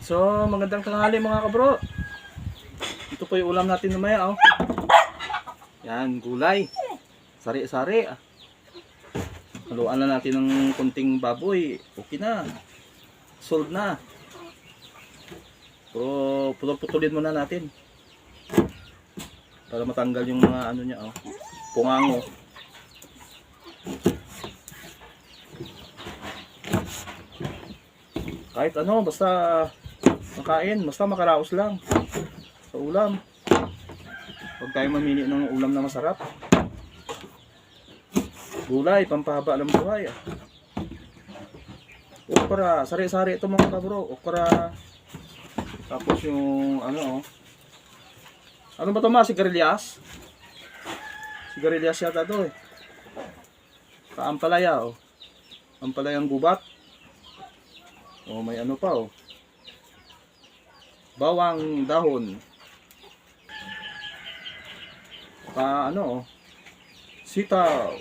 So, magandang tanghali mga kabro. Ito po yung ulam natin mamaya, oh. Yan, gulay. Sari-sari. Haluan na natin ng kunting baboy. Okay na. Sold na. Pero putol-putulin muna natin. Para matanggal yung mga ano niya, oh. Pungango. Kahit ano, basta makain, basta makaraos lang sa ulam. Huwag tayo mamili ng ulam na masarap. Gulay, pampahaba ng buhay. Okra, sari-sari ito mga kabro. Okra. Tapos yung ano, ano ba ito mga? Sigarilyas? Sigarilyas yata ito eh. Kaampalaya, oh. Ampalayang gubat. Oh, may ano pa, oh. Bawang dahon. Ano, oh. Sitaw.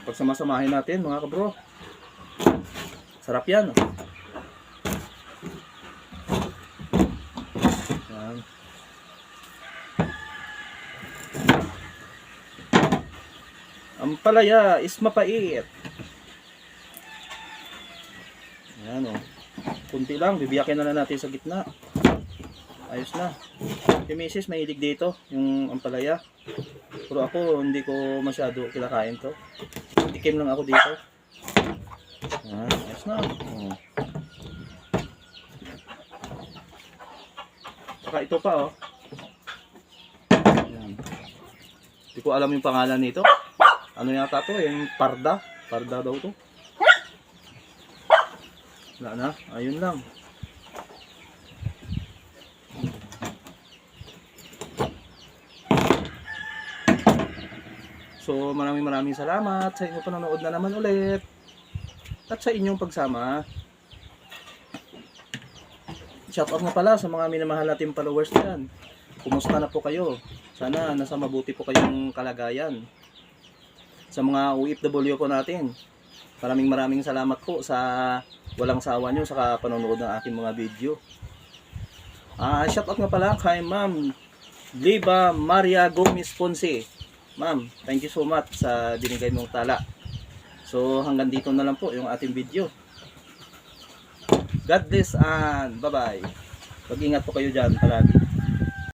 Pagsamasamahin natin mga kabro. Sarap yan, oh. Yan. Ampalaya is mapait. Yan, oh. Kunti lang, bibiyakin na natin sa gitna. Ayos na. Si Mrs. mahilig dito, yung ampalaya. Pero ako, hindi ko masyado kinakain to. Tikim lang ako dito. Yan, ayos na. Oh. Saka ito pa, oh. Yan. Hindi ko alam yung pangalan nito. Ano yata to, yung parda. Parda daw to. Wala na, ayun lang. So maraming salamat sa inyong panonood na naman ulit. At sa inyong pagsama. Shout out na pala sa mga minamahal nating followers dyan. Kumusta na po kayo? Sana nasa mabuti po kayong kalagayan. Sa mga OFW po natin, maraming salamat po sa walang sawa nyo sa panonood ng aking mga video. Shout out nga pala kay Ma'am Liba Maria Gomez Ponce. Ma'am, thank you so much sa binigay mong tala. So hanggang dito na lang po yung ating video. God bless and bye bye. Mag-ingat po kayo dyan palagi.